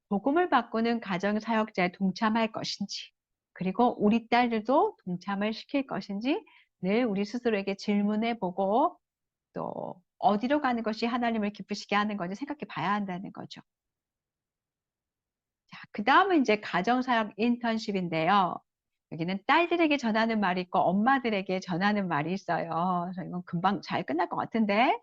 복음을 바꾸는 가정 사역자에 동참할 것인지 그리고 우리 딸들도 동참을 시킬 것인지 늘 우리 스스로에게 질문해 보고 또 어디로 가는 것이 하나님을 기쁘시게 하는 건지 생각해 봐야 한다는 거죠. 자, 그 다음은 이제 가정사역 인턴십인데요. 여기는 딸들에게 전하는 말이 있고 엄마들에게 전하는 말이 있어요. 그래서 이건 금방 잘 끝날 것 같은데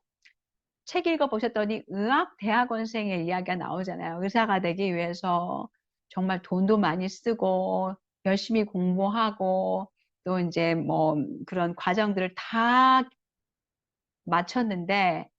책 읽어보셨더니 의학대학원생의 이야기가 나오잖아요. 의사가 되기 위해서 정말 돈도 많이 쓰고 열심히 공부하고 또 이제 뭐 그런 과정들을 다 마쳤는데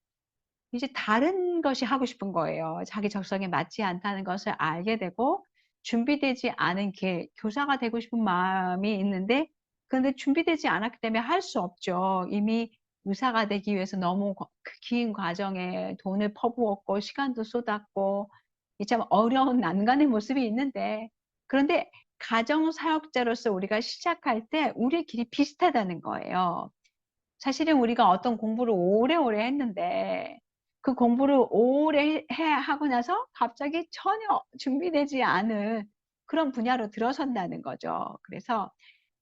이제 다른 것이 하고 싶은 거예요. 자기 적성에 맞지 않다는 것을 알게 되고 준비되지 않은 길, 교사가 되고 싶은 마음이 있는데 그런데 준비되지 않았기 때문에 할 수 없죠. 이미 의사가 되기 위해서 너무 긴 과정에 돈을 퍼부었고 시간도 쏟았고 이 참 어려운 난간의 모습이 있는데 그런데 가정사역자로서 우리가 시작할 때 우리의 길이 비슷하다는 거예요. 사실은 우리가 어떤 공부를 오래오래 했는데 그 공부를 오래 하고 나서 갑자기 전혀 준비되지 않은 그런 분야로 들어선다는 거죠. 그래서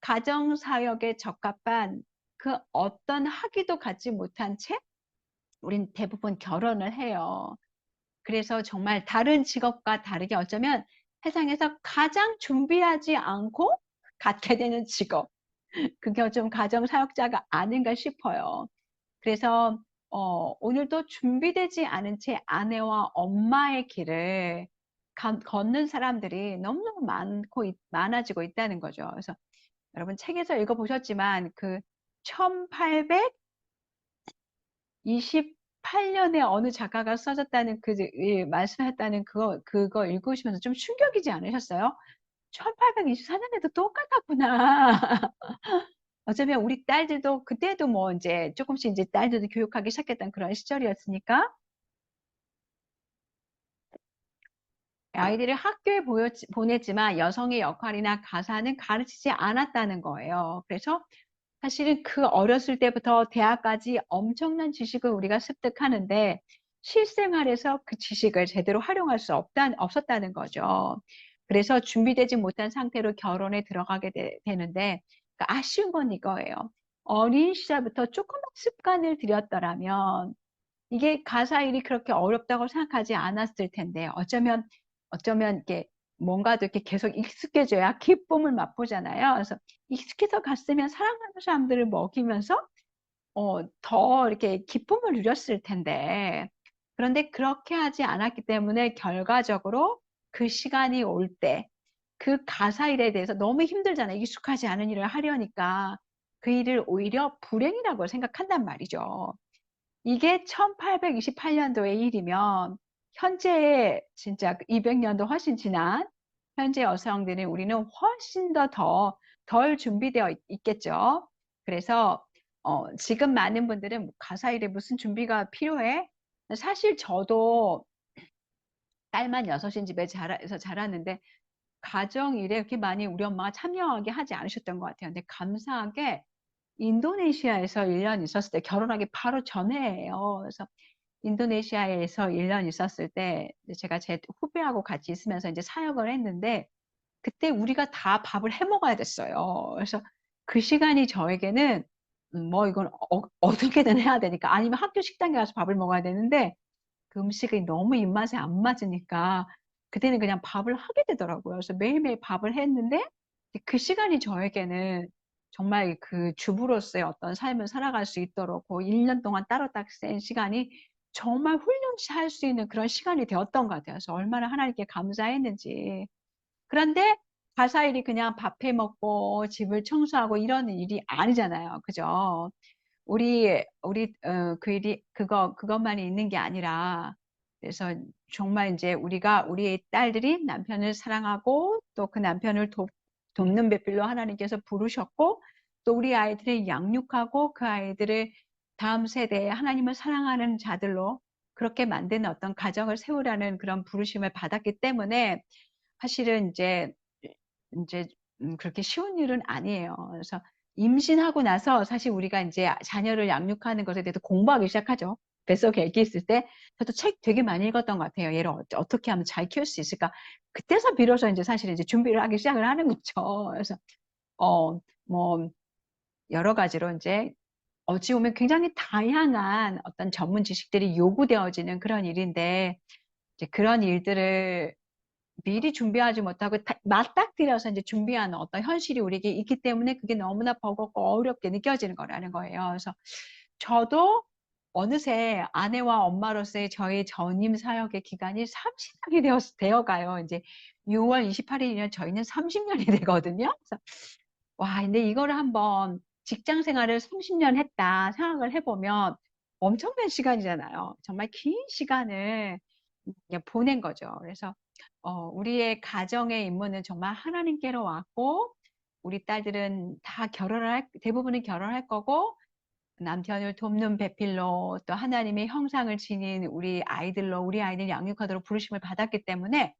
가정사역에 적합한 그 어떤 학위도 갖지 못한 채 우린 대부분 결혼을 해요. 그래서 정말 다른 직업과 다르게 어쩌면 세상에서 가장 준비하지 않고 갖게 되는 직업. 그게 좀 가정 사역자가 아닌가 싶어요. 그래서 오늘도 준비되지 않은 채 아내와 엄마의 길을 걷는 사람들이 너무너무 많아지고 있다는 거죠. 그래서 여러분 책에서 읽어보셨지만 그 1828년에 어느 작가가 써졌다는 말씀하셨다는 그거 읽으시면서 좀 충격이지 않으셨어요? 1824년에도 똑같았구나. 어쩌면 우리 딸들도 그때도 뭐 이제 조금씩 이제 딸들도 교육하기 시작했던 그런 시절이었으니까 아이들을 학교에 보냈지만 여성의 역할이나 가사는 가르치지 않았다는 거예요. 그래서 사실은 그 어렸을 때부터 대학까지 엄청난 지식을 우리가 습득하는데 실생활에서 그 지식을 제대로 활용할 수 없었다는 거죠. 그래서 준비되지 못한 상태로 결혼에 들어가게 되는데 그러니까 아쉬운 건 이거예요. 어린 시절부터 조금만 습관을 들였더라면 이게 가사 일이 그렇게 어렵다고 생각하지 않았을 텐데, 어쩌면 이렇게 뭔가도 이렇게 계속 익숙해져야 기쁨을 맛보잖아요. 그래서 익숙해서 갔으면 사랑하는 사람들을 먹이면서 더 이렇게 기쁨을 누렸을 텐데, 그런데 그렇게 하지 않았기 때문에 결과적으로 그 시간이 올 때, 그 가사 일에 대해서 너무 힘들잖아요. 익숙하지 않은 일을 하려니까. 그 일을 오히려 불행이라고 생각한단 말이죠. 이게 1828년도의 일이면, 현재의 진짜 200년도 훨씬 지난 현재 여성들은 우리는 훨씬 덜 준비되어 있겠죠. 그래서 지금 많은 분들은 가사 일에 무슨 준비가 필요해? 사실 저도 딸만 여섯인 집에 자라서 자랐는데 가정 일에 그렇게 많이 우리 엄마가 참여하게 하지 않으셨던 것 같아요. 근데 감사하게 인도네시아에서 1년 있었을 때, 결혼하기 바로 전에예요. 그래서 인도네시아에서 1년 있었을 때 제가 제 후배하고 같이 있으면서 이제 사역을 했는데, 그때 우리가 다 밥을 해 먹어야 됐어요. 그래서 그 시간이 저에게는 뭐 이건 어떻게든 해야 되니까, 아니면 학교 식당에 가서 밥을 먹어야 되는데 그 음식이 너무 입맛에 안 맞으니까 그때는 그냥 밥을 하게 되더라고요. 그래서 매일매일 밥을 했는데, 그 시간이 저에게는 정말 그 주부로서의 어떤 삶을 살아갈 수 있도록 그 1년 동안 따로 딱 센 시간이 정말 훈련시 할 수 있는 그런 시간이 되었던 것 같아요. 그래서 얼마나 하나님께 감사했는지. 그런데 가사 일이 그냥 밥해 먹고 집을 청소하고 이런 일이 아니잖아요. 그죠? 그 일이 그것만이 있는 게 아니라, 그래서 정말 이제 우리의 딸들이 남편을 사랑하고 또 그 남편을 돕는 배필로 하나님께서 부르셨고, 또 우리 아이들을 양육하고 그 아이들을 다음 세대에 하나님을 사랑하는 자들로 그렇게 만드는 어떤 가정을 세우라는 그런 부르심을 받았기 때문에, 사실은 이제 그렇게 쉬운 일은 아니에요. 그래서 임신하고 나서 사실 우리가 이제 자녀를 양육하는 것에 대해서 공부하기 시작하죠. 뱃속에 애기 있을 때 저도 책 되게 많이 읽었던 것 같아요. 얘를 어떻게 하면 잘 키울 수 있을까? 그때서 비로소 이제 사실 이제 준비를 하기 시작을 하는 거죠. 그래서 뭐 여러 가지로 이제 어찌 보면 굉장히 다양한 어떤 전문 지식들이 요구되어지는 그런 일인데, 이제 그런 일들을 미리 준비하지 못하고 맞닥뜨려서 이제 준비하는 어떤 현실이 우리에게 있기 때문에 그게 너무나 버겁고 어렵게 느껴지는 거라는 거예요. 그래서 저도 어느새 아내와 엄마로서의 저희 전임 사역의 기간이 30년이 되어가요. 이제 6월 28일이면 저희는 30년이 되거든요. 그래서 와, 근데 이거를 한번 직장 생활을 30년 했다 생각을 해보면 엄청난 시간이잖아요. 정말 긴 시간을 그냥 보낸 거죠. 그래서 우리의 가정의 임무는 정말 하나님께로 왔고, 우리 딸들은 대부분은 결혼할 거고, 남편을 돕는 배필로 또 하나님의 형상을 지닌 우리 아이들 양육하도록 부르심을 받았기 때문에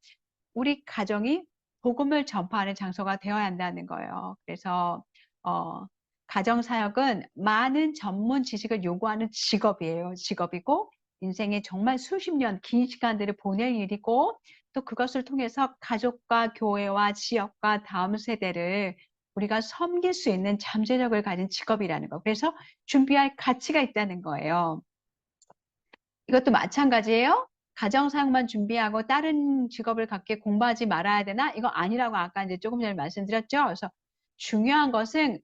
우리 가정이 복음을 전파하는 장소가 되어야 한다는 거예요. 그래서 어, 가정 사역은 많은 전문 지식을 요구하는 직업이에요. 직업이고 인생에 정말 수십 년 긴 시간들을 보낼 일이고, 또 그것을 통해서 가족과 교회와 지역과 다음 세대를 우리가 섬길 수 있는 잠재력을 가진 직업이라는 거. 그래서 준비할 가치가 있다는 거예요. 이것도 마찬가지예요. 가정사역만 준비하고 다른 직업을 갖게 공부하지 말아야 되나? 이거 아니라고 아까 이제 조금 전에 말씀드렸죠. 그래서 중요한 것은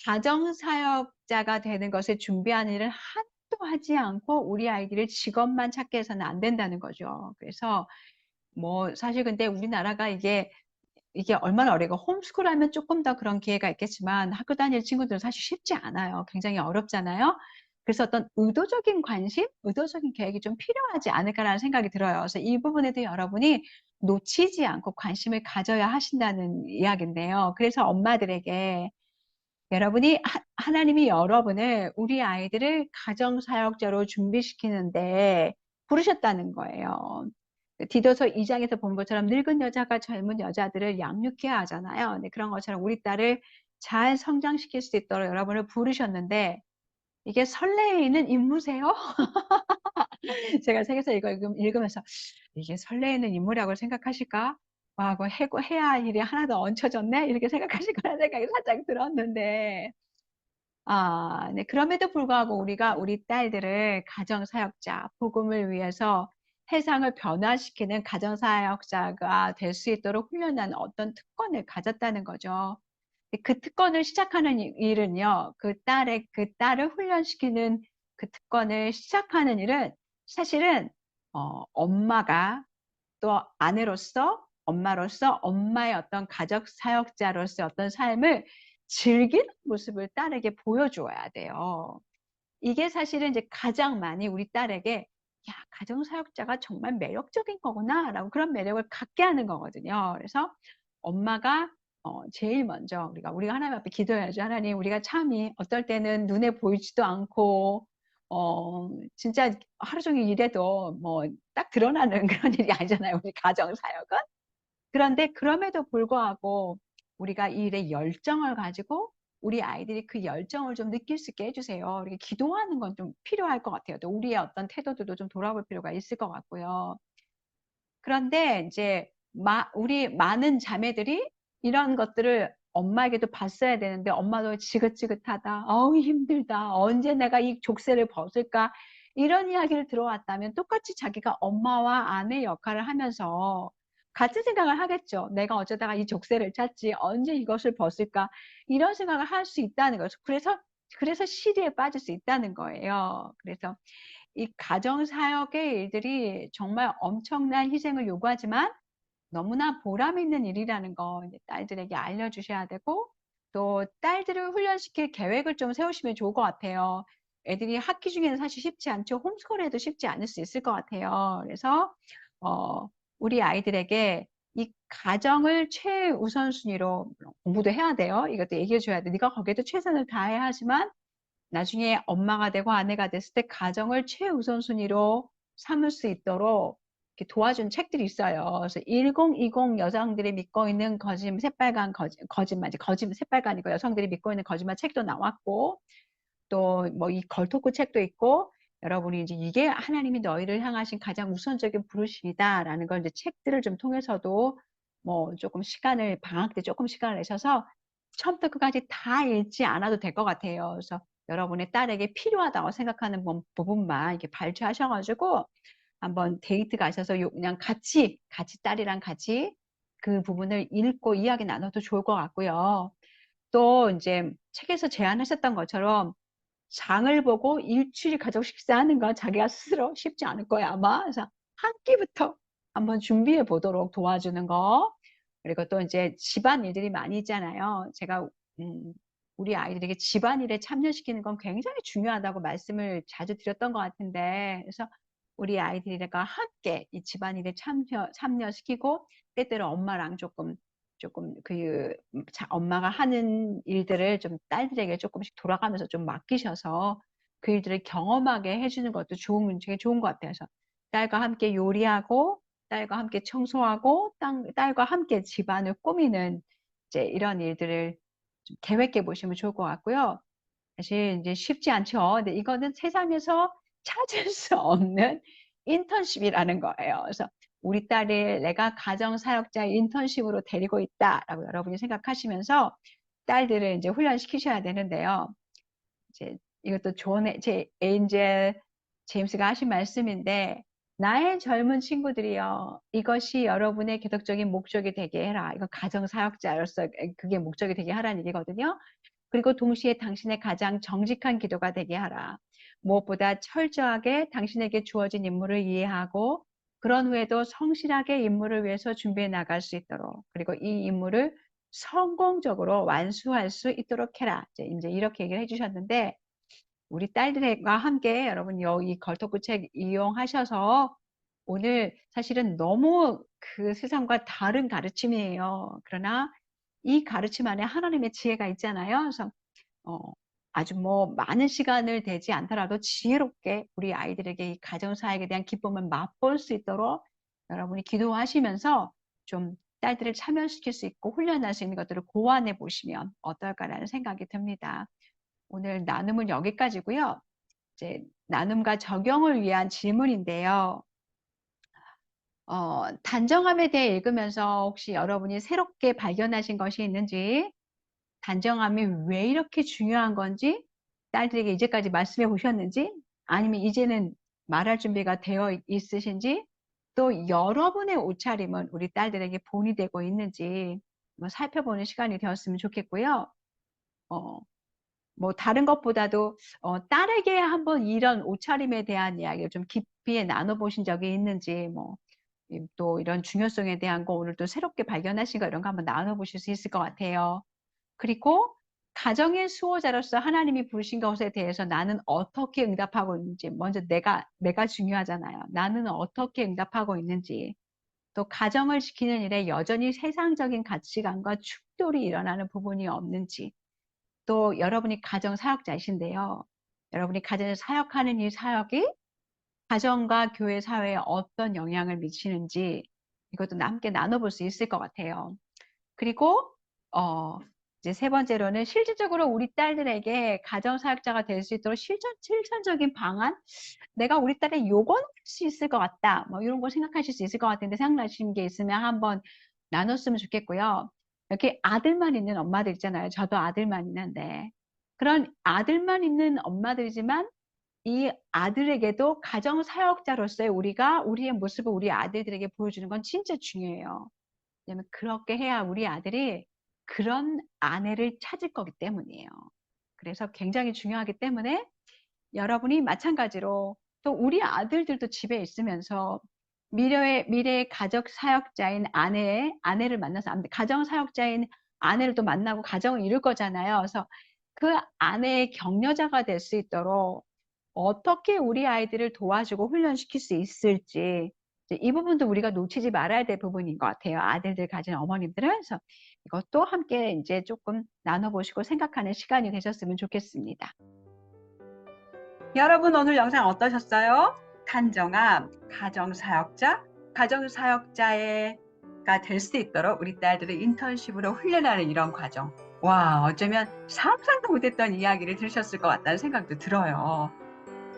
가정사역자가 되는 것을 준비하는 일을 하나도 하지 않고 우리 아이들을 직업만 찾게 해서는 안 된다는 거죠. 그래서 뭐 사실 근데 우리나라가 이게 얼마나 어려워. 홈스쿨 하면 조금 더 그런 기회가 있겠지만 학교 다닐 친구들은 사실 쉽지 않아요. 굉장히 어렵잖아요. 그래서 어떤 의도적인 관심, 의도적인 계획이 좀 필요하지 않을까라는 생각이 들어요. 그래서 이 부분에도 여러분이 놓치지 않고 관심을 가져야 하신다는 이야기인데요. 그래서 엄마들에게 여러분이 하나님이 여러분을 우리 아이들을 가정사역자로 준비시키는데 부르셨다는 거예요. 디도서 2장에서 본 것처럼 늙은 여자가 젊은 여자들을 양육해야 하잖아요. 네, 그런 것처럼 우리 딸을 잘 성장시킬 수 있도록 여러분을 부르셨는데, 이게 설레이는 임무세요? 제가 책에서 이거 읽으면서 이게 설레이는 임무라고 생각하실까? 와, 그 해야 할 일이 하나 더 얹혀졌네? 이렇게 생각하실 거라는 생각이 살짝 들었는데, 네. 그럼에도 불구하고 우리가 우리 딸들을 가정사역자, 복음을 위해서 세상을 변화시키는 가정사역자가 될 수 있도록 훈련하는 어떤 특권을 가졌다는 거죠. 그 특권을 시작하는 일은요, 그 딸을 훈련시키는 그 특권을 시작하는 일은 사실은, 엄마가 또 아내로서, 엄마로서, 엄마의 어떤 가정 사역자로서의 어떤 삶을 즐기는 모습을 딸에게 보여주어야 돼요. 이게 사실은 이제 가장 많이 우리 딸에게 '야, 가정 사역자가 정말 매력적인 거구나.'라고 그런 매력을 갖게 하는 거거든요. 그래서 엄마가 제일 먼저 우리가 하나님 앞에 기도해야죠. '하나님, 우리가 참이 어떨 때는 눈에 보이지도 않고 진짜 하루 종일 일해도 뭐 딱 드러나는 그런 일이 아니잖아요, 우리 가정 사역은.' 그런데 그럼에도 불구하고 우리가 이 일에 열정을 가지고 우리 아이들이 그 열정을 좀 느낄 수 있게 해 주세요. 이렇게 기도하는 건 좀 필요할 것 같아요. 또 우리의 어떤 태도들도 좀 돌아볼 필요가 있을 것 같고요. 그런데 인제 우리 많은 자매들이 이런 것들을 엄마에게도 봤어야 되는데 엄마도 "지긋지긋하다. 어우, 힘들다. 언제 내가 이 족쇄를 벗을까?" 이런 이야기를 들어왔다면 똑같이 자기가 엄마와 아내 역할을 하면서 같은 생각을 하겠죠. '내가 어쩌다가 이 족쇄를 찼지. 언제 이것을 벗을까?' 이런 생각을 할 수 있다는 거죠. 그래서 시리에 빠질 수 있다는 거예요. 그래서 이 가정 사역의 일들이 정말 엄청난 희생을 요구하지만 너무나 보람 있는 일이라는 거 이제 딸들에게 알려주셔야 되고, 또 딸들을 훈련시킬 계획을 좀 세우시면 좋을 것 같아요. 애들이 학기 중에는 사실 쉽지 않죠. 홈스쿨 해도 쉽지 않을 수 있을 것 같아요. 그래서 어 우리 아이들에게 이 가정을 최우선순위로, 물론 공부도 해야 돼요. 이것도 얘기해 줘야 돼. "네가 거기에도 최선을 다해야 하지만 나중에 엄마가 되고 아내가 됐을 때 가정을 최우선순위로 삼을 수 있도록 이렇게 도와준 책들이 있어요. 그래서 1020 여성들이 믿고 있는 새빨간 거짓말, 이제 새빨간이고 여성들이 믿고 있는 거짓말 책도 나왔고, 또 뭐 이 걸토크 책도 있고, 여러분이 이제 "이게 하나님이 너희를 향하신 가장 우선적인 부르심이다."라는 걸 이제 책들을 좀 통해서도 뭐 쪼끔 방학 때 쪼끔 시간을 내셔서 처음부터 끝까지 다 읽지 않아도 될 것 같아요. 그래서 여러분의 딸에게 필요하다고 생각하는 부분만 이렇게 발췌하셔 가지고 한번 데이트 가셔서 그냥 같이 딸이랑 같이 그 부분을 읽고 이야기 나눠도 좋을 것 같고요. 또 인제 책에서 제안하셨던 것처럼 장을 보고 일주일 가족 식사하는 건 자기가 스스로 쉽지 않을 거예요, 아마. 그래서 한 끼부터 한번 준비해 보도록 도와주는 거. 그리고 또 인제 집안일들이 많이 있잖아요. 제가 음 우리 아이들에게 집안일에 참여시키는 건 굉장히 중요하다고 말씀을 자주 드렸던 것 같은데, 그래서 우리 아이들과 함께 이 집안일에 참여시키고, 때때로 엄마랑 조금 엄마가 하는 일들을 좀 딸들에게 쪼끔씩 돌아가면서 좀 맡기셔서 그 일들을 경험하게 해 주는 것도 되게 좋은 것 같아요. 그래서 딸과 함께 요리하고, 딸과 함께 청소하고, 딸과 함께 집안을 꾸미는 이제 이런 일들을 좀 계획해 보시면 좋을 것 같고요. 사실 인제 쉽지 않죠. 근데 이거는 세상에서 찾을 수 없는 인턴십이라는 거예요. 그래서 '우리 딸을 내가 가정 사역자의 인턴십으로 데리고 있다.'라고 여러분이 생각하시면서 딸들을 인제 훈련시키셔야 되는데요. 이제 이것도 제 에인젤 제임스가 하신 말씀인데, "나의 젊은 친구들이여, 이것이 여러분의 기독적인 목적이 되게 해라." 이건 가정 사역자로서 그게 목적이 되게 하라는 얘기거든요. 그리고 동시에 당신의 가장 정직한 기도가 되게 하라. 무엇보다 철저하게 당신에게 주어진 임무를 이해하고, 그런 후에도 성실하게 임무를 위해서 준비해 나갈 수 있도록, 그리고 이 임무를 성공적으로 완수할 수 있도록 해라. 이제 이렇게 얘기를 해 주셨는데, 우리 딸들과 함께 여러분 이 걸터구 책 이용하셔서 오늘 사실은 너무 그 세상과 다른 가르침이에요. 그러나 이 가르침 안에 하나님의 지혜가 있잖아요. 그래서 어 아주 뭐 많은 시간을 대지 않더라도 지혜롭게 우리 아이들에게 이 가정 사역에 대한 기쁨을 맛볼 수 있도록 여러분이 기도하시면서 좀 딸들을 참여시킬 수 있고 훈련할 수 있는 것들을 고안해 보시면 어떨까라는 생각이 듭니다. 오늘 나눔은 여기까지고요. 이제 나눔과 적용을 위한 질문인데요. 단정함에 대해 읽으면서 혹시 여러분이 새롭게 발견하신 것이 있는지, 단정함이 왜 이렇게 중요한 건지, 딸들에게 이제까지 말씀해 보셨는지, 아니면 이제는 말할 준비가 되어 있으신지, 또 여러분의 옷차림은 우리 딸들에게 본이 되고 있는지 뭐 살펴보는 시간이 되었으면 좋겠고요. 뭐 다른 것보다도 딸에게 한번 이런 옷차림에 대한 이야기를 좀 깊이 나눠보신 적이 있는지, 뭐 또 이런 중요성에 대한 거 오늘 또 새롭게 발견하신 거 이런 거 한번 나눠보실 수 있을 것 같아요. 그리고 가정의 수호자로서 하나님이 부르신 것에 대해서 나는 어떻게 응답하고 있는지, 먼저 내가 중요하잖아요. 나는 어떻게 응답하고 있는지, 또 가정을 지키는 일에 여전히 세상적인 가치관과 충돌이 일어나는 부분이 없는지, 또 여러분이 가정 사역자이신데요. 여러분이 가정에서 사역하는 이 사역이 가정과 교회 사회에 어떤 영향을 미치는지 이것도 함께 나눠볼 수 있을 것 같아요. 그리고 이제 세 번째로는 실질적으로 우리 딸들에게 가정 사역자가 될 수 있도록 실천적인 방안, 내가 우리 딸의 요건 할 수 있을 것 같다, 뭐 이런 거 생각하실 수 있을 것 같은데, 생각나시는 게 있으면 한번 나눴으면 좋겠고요. 이렇게 아들만 있는 엄마들 있잖아요. 저도 아들만 있는데, 그런 아들만 있는 엄마들이지만 이 아들에게도 가정 사역자로서의 우리의 모습을 우리 아들들에게 보여주는 건 진짜 중요해요. 왜냐면 그렇게 해야 우리 아들이 그런 아내를 찾을 거기 때문이에요. 그래서 굉장히 중요하기 때문에 여러분이 마찬가지로, 또 우리 아들들도 집에 있으면서 미래의 가정 사역자인 아내를 만나서, 가정 사역자인 아내를 또 만나고 가정을 이룰 거잖아요. 그래서 그 아내의 격려자가 될 수 있도록 어떻게 우리 아이들을 도와주고 훈련시킬 수 있을지, 이 부분도 우리가 놓치지 말아야 될 부분인 것 같아요. 아들들 가진 어머님들은. 그래서 이것도 함께 이제 조금 나눠보시고 생각하는 시간이 되셨으면 좋겠습니다. 여러분 오늘 영상 어떠셨어요? 단정한 가정사역자가 될 수 있도록 우리 딸들을 인턴십으로 훈련하는 이런 과정. 와, 어쩌면 상상도 못했던 이야기를 들으셨을 것 같다는 생각도 들어요.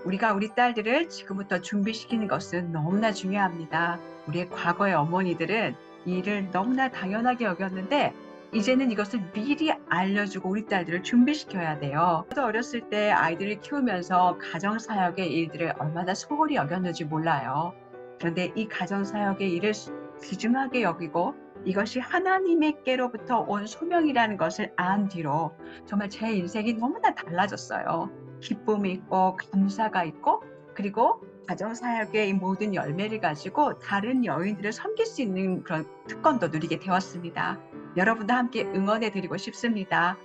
우리가 우리 딸들을 지금부터 준비시키는 것은 너무나 중요합니다. 우리의 과거의 어머니들은 이 일을 너무나 당연하게 여겼는데 이제는 이것을 미리 알려주고 우리 딸들을 준비시켜야 돼요. 저도 어렸을 때 아이들을 키우면서 가정사역의 일들을 얼마나 소홀히 여겼는지 몰라요. 그런데 이 가정사역의 일을 귀중하게 여기고 이것이 하나님께로부터 온 소명이라는 것을 안 뒤로 정말 제 인생이 너무나 달라졌어요. 기쁨이 있고 감사가 있고, 그리고 가정사역의 이 모든 열매를 가지고 다른 여인들을 섬길 수 있는 그런 특권도 누리게 되었습니다. 여러분도 함께 응원해 드리고 싶습니다.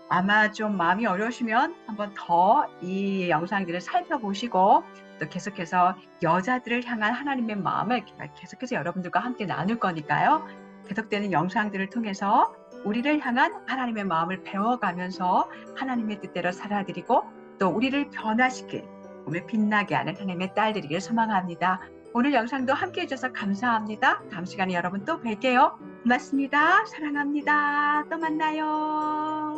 아마 좀 마음이 어려우시면 한번 더 이 영상들을 살펴보시고, 또 계속해서 여자들을 향한 하나님의 마음을 계속해서 여러분들과 함께 나눌 거니까요. 계속되는 영상들을 통해서 우리를 향한 하나님의 마음을 배워가면서 하나님의 뜻대로 살아드리고, 또 우리를 변화시킬, 꿈을 빛나게 하는 하나님의 딸들이길 소망합니다. 오늘 영상도 함께 해주셔서 감사합니다. 다음 시간에 여러분 또 뵐게요. 고맙습니다. 사랑합니다. 또 만나요.